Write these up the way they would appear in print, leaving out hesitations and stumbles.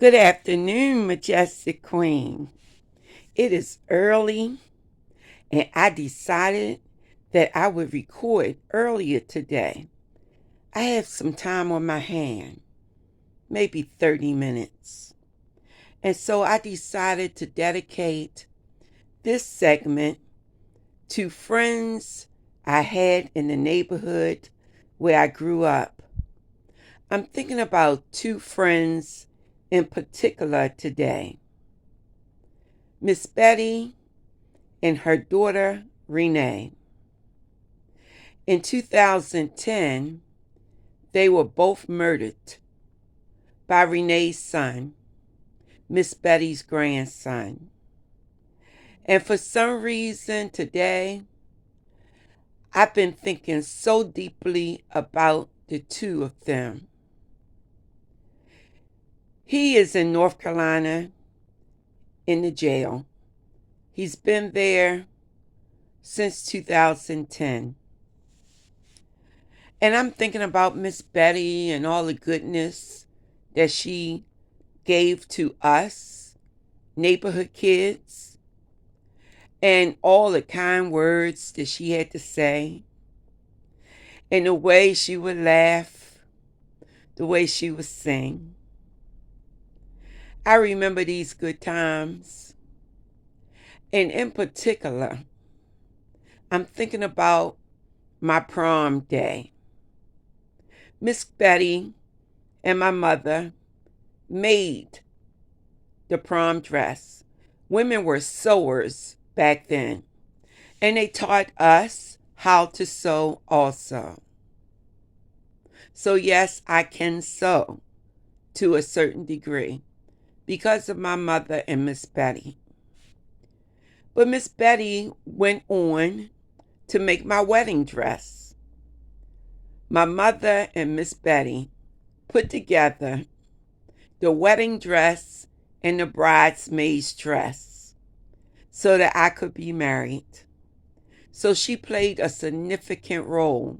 Good afternoon, Majestic Queen. It is early, and I decided that I would record earlier today. I have some time on my hand, maybe 30 minutes. And so I decided to dedicate this segment to friends I had in the neighborhood where I grew up. I'm thinking about two friends in particular today. Miss Betty and her daughter Renee. In 2010, they were both murdered by Renee's son, Miss Betty's grandson. And for some reason today, I've been thinking so deeply about the two of them. He is in North Carolina in the jail. He's been there since 2010. And I'm thinking about Miss Betty and all the goodness that she gave to us, neighborhood kids, and all the kind words that she had to say, and the way she would laugh, the way she would sing. I remember these good times. And in particular, I'm thinking about my prom day. Miss Betty and my mother made the prom dress. Women were sewers back then, and they taught us how to sew also. So yes, I can sew to a certain degree because of my mother and Miss Betty. But Miss Betty went on to make my wedding dress. My mother and Miss Betty put together the wedding dress and the bridesmaid's dress so that I could be married. So she played a significant role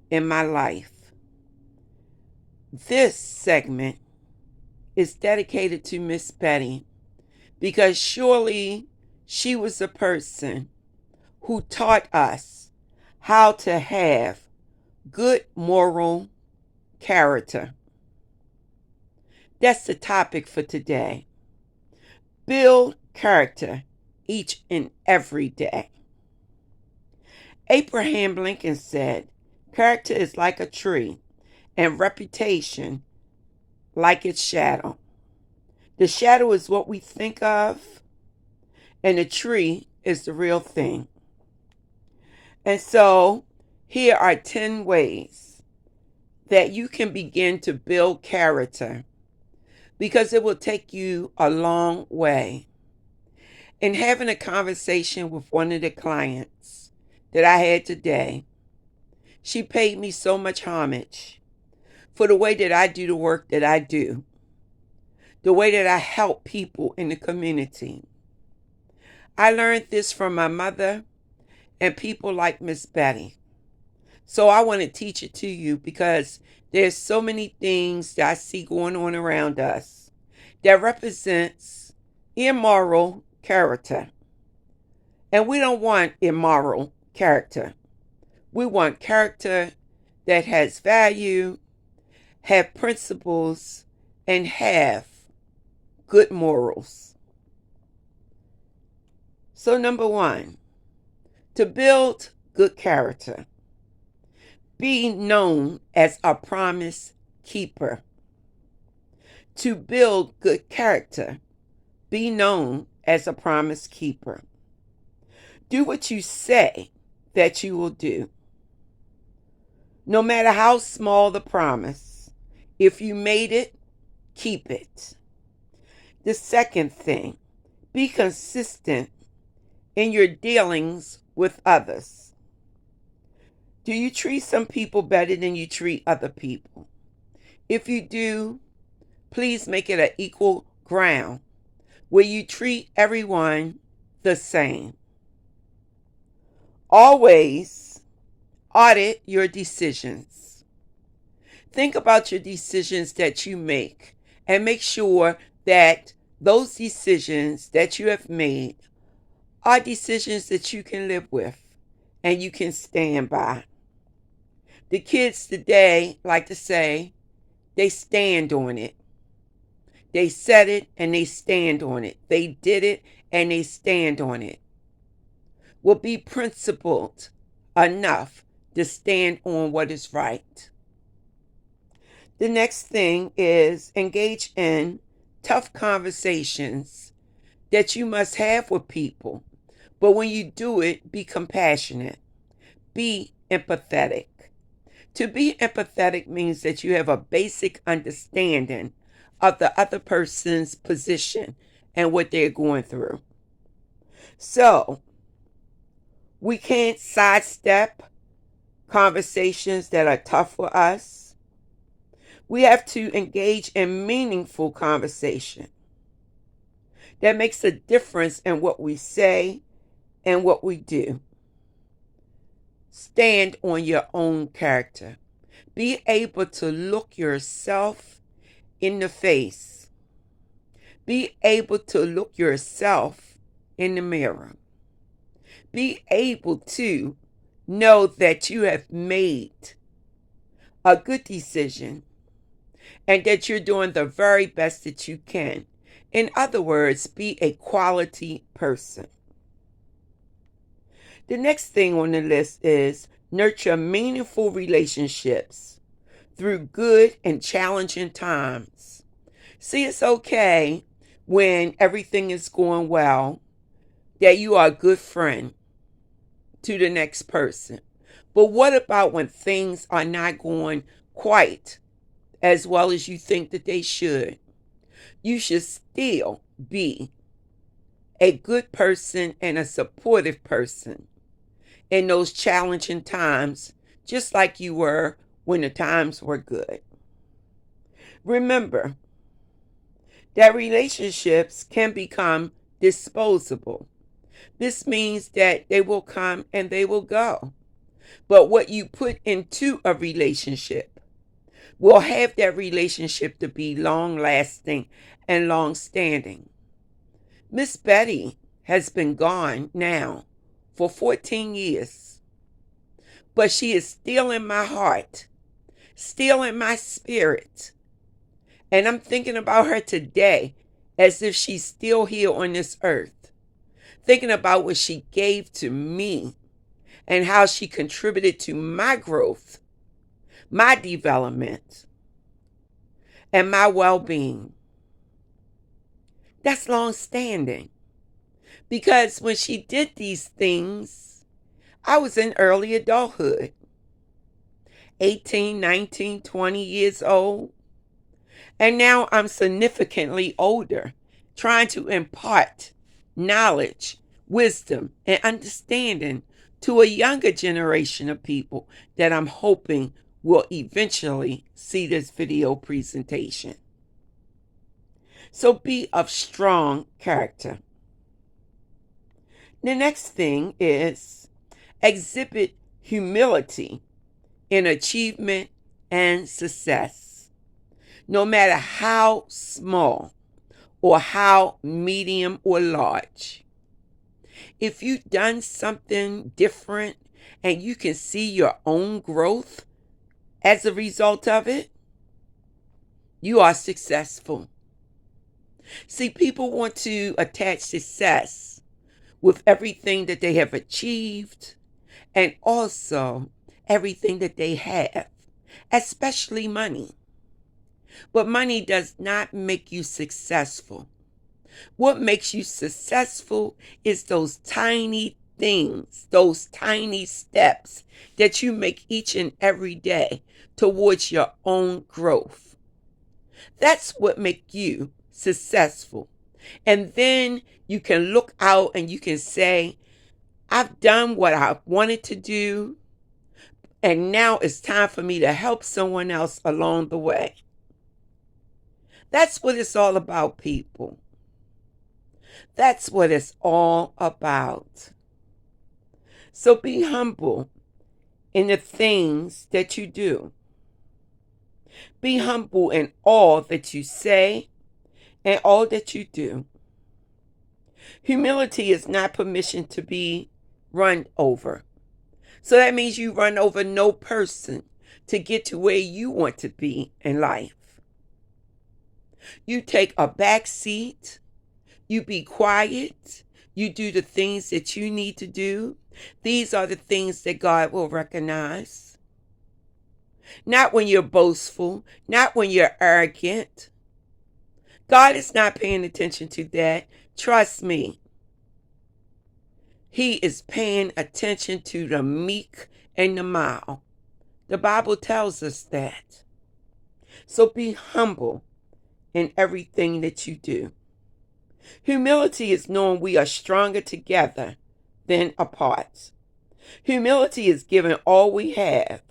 in my life. This segment is dedicated to Miss Betty because surely she was the person who taught us how to have good moral character. That's the topic for today. Build character each and every day. Abraham Lincoln said, character is like a tree and reputation like its shadow. The shadow is what we think of, and the tree is the real thing. And so here are 10 ways that you can begin to build character, because it will take you a long way. In having a conversation with one of the clients that I had today, she paid me so much homage for the way that I do the work that I do, the way that I help people in the community. I learned this from my mother and people like Miss Betty. So I want to teach it to you because there's so many things that I see going on around us that represents immoral character. And we don't want immoral character. We want character that has value, have principles, and have good morals. So number one, to build good character, be known as a promise keeper. To build good character, be known as a promise keeper. Do what you say that you will do. No matter how small the promise, if you made it, keep it. The second thing, be consistent in your dealings with others. Do you treat some people better than you treat other people? If you do, please make it an equal ground where you treat everyone the same. Always audit your decisions. Think about your decisions that you make and make sure that those decisions that you have made are decisions that you can live with and you can stand by. The kids today like to say they stand on it. They said it and they stand on it. They did it and they stand on it. Will be principled enough to stand on what is right. The next thing is engage in tough conversations that you must have with people. But when you do it, be compassionate. Be empathetic. To be empathetic means that you have a basic understanding of the other person's position and what they're going through. So, we can't sidestep conversations that are tough for us. We have to engage in meaningful conversation that makes a difference in what we say and what we do. Stand on your own character. Be able to look yourself in the face. Be able to look yourself in the mirror. Be able to know that you have made a good decision and that you're doing the very best that you can. In other words, be a quality person. The next thing on the list is nurture meaningful relationships through good and challenging times. See, it's okay when everything is going well that you are a good friend to the next person. But what about when things are not going quite as well as you think that they should? You should still be a good person and a supportive person in those challenging times, just like you were when the times were good. Remember that relationships can become disposable. This means that they will come and they will go. But what you put into a relationship will have that relationship to be long lasting and long standing. Miss Betty has been gone now for 14 years. But she is still in my heart, still in my spirit. And I'm thinking about her today as if she's still here on this earth. Thinking about what she gave to me and how she contributed to my growth, my development, and my well-being. That's long standing. Because when she did these things, I was in early adulthood, 18, 19, 20 years old. And now I'm significantly older, trying to impart knowledge, wisdom, and understanding to a younger generation of people that I'm hoping will eventually see this video presentation. So be of strong character. The next thing is exhibit humility in achievement and success, no matter how small or how medium or large. If you've done something different and you can see your own growth as a result of it, you are successful. See, people want to attach success with everything that they have achieved and also everything that they have, especially money. But money does not make you successful. What makes you successful is those tiny things, those tiny steps that you make each and every day towards your own growth. That's what makes you successful. And then you can look out and you can say, I've done what I wanted to do, and now it's time for me to help someone else along the way. That's what it's all about, people. That's what it's all about. So be humble in the things that you do. Be humble in all that you say and all that you do. Humility is not permission to be run over. So that means you run over no person to get to where you want to be in life. You take a back seat. You be quiet. You do the things that you need to do. These are the things that God will recognize. Not when you're boastful, not when you're arrogant. God is not paying attention to that. Trust me. He is paying attention to the meek and the mild. The Bible tells us that. So be humble in everything that you do. Humility is knowing we are stronger together than apart. Humility is giving all we have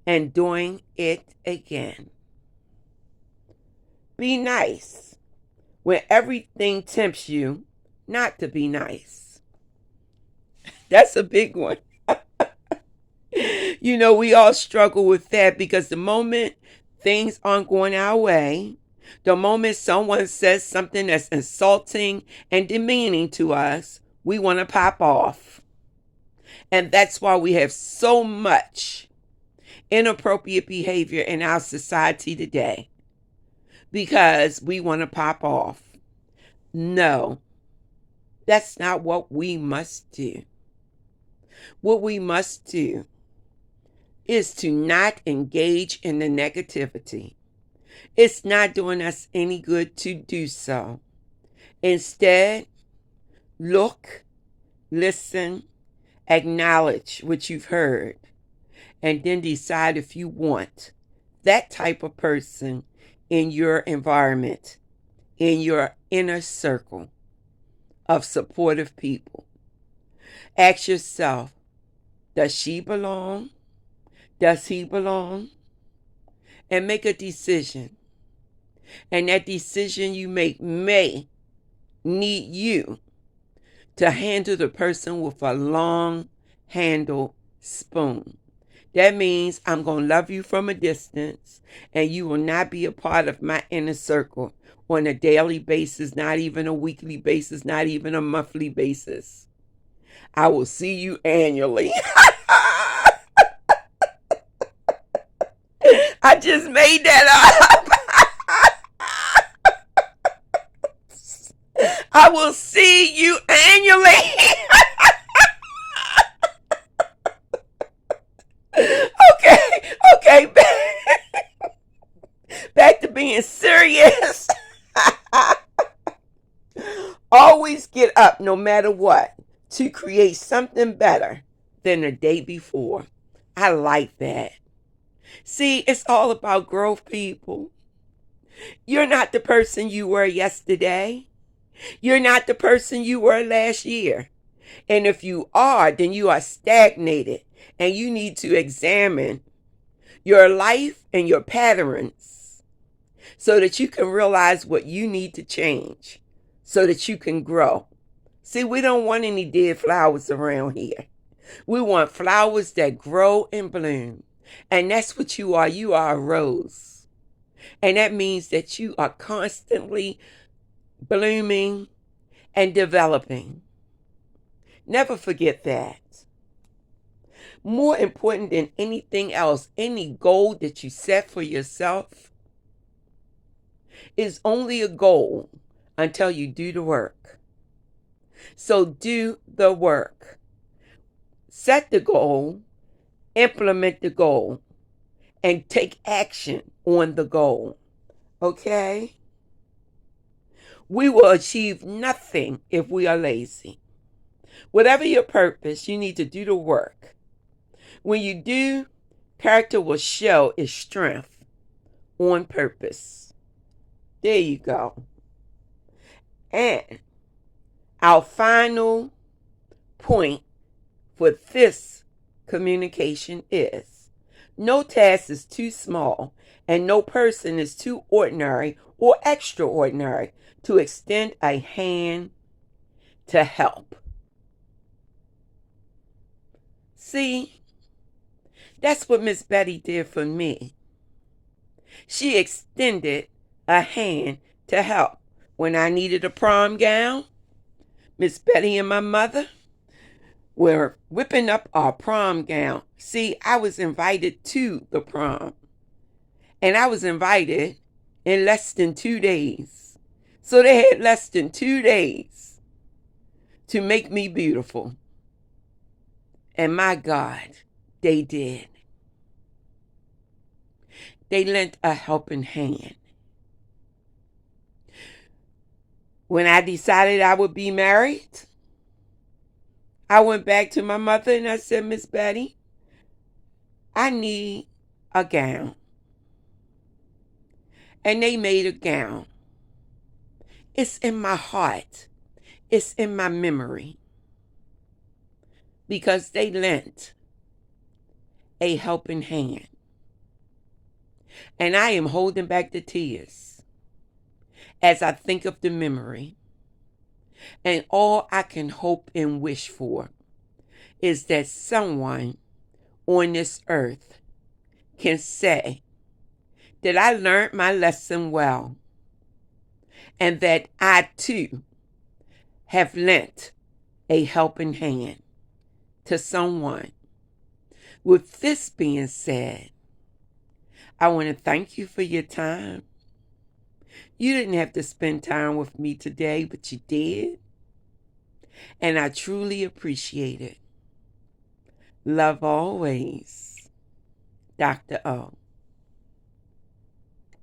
and doing it again. Be nice when everything tempts you not to be nice. That's a big one. We all struggle with that because the moment things aren't going our way, the moment someone says something that's insulting and demeaning to us, we want to pop off. And that's why we have so much inappropriate behavior in our society today, because we want to pop off. No, that's not what we must do. What we must do is to not engage in the negativity. It's not doing us any good to do so. Instead, look, listen, acknowledge what you've heard, and then decide if you want that type of person in your environment, in your inner circle of supportive people. Ask yourself, does she belong? Does he belong? And make a decision. And that decision you make may need you to handle the person with a long handled spoon. That means I'm going to love you from a distance, and you will not be a part of my inner circle on a daily basis, not even a weekly basis, not even a monthly basis. I will see you annually. I just made that up. I will see you annually. Okay. Back to being serious. Always get up no matter what to create something better than the day before. I like that. See, it's all about growth, people. You're not the person you were yesterday. You're not the person you were last year. And if you are, then you are stagnated, and you need to examine your life and your patterns so that you can realize what you need to change so that you can grow. See, we don't want any dead flowers around here. We want flowers that grow and bloom. And that's what you are. You are a rose. And that means that you are constantly blooming and developing. Never forget that. More important than anything else, any goal that you set for yourself is only a goal until you do the work. So do the work. Set the goal, implement the goal, and take action on the goal. Okay? We will achieve nothing if we are lazy. Whatever your purpose, you need to do the work. When you do, character will show its strength on purpose. There you go. And our final point for this communication is: no task is too small and no person is too ordinary or extraordinary to extend a hand to help. See, that's what Miss Betty did for me. She extended a hand to help. When I needed a prom gown, Miss Betty and my mother were whipping up our prom gown. See, I was invited to the prom, and I was invited in less than 2 days. So they had less than 2 days to make me beautiful. And my God, they did. They lent a helping hand. When I decided I would be married, I went back to my mother and I said, Miss Betty, I need a gown. And they made a gown. It's in my heart. It's in my memory. Because they lent a helping hand. And I am holding back the tears as I think of the memory. And all I can hope and wish for is that someone on this earth can say that I learned my lesson well and that I too have lent a helping hand to someone. With this being said, I want to thank you for your time. You didn't have to spend time with me today, but you did. And I truly appreciate it. Love always, Dr. O.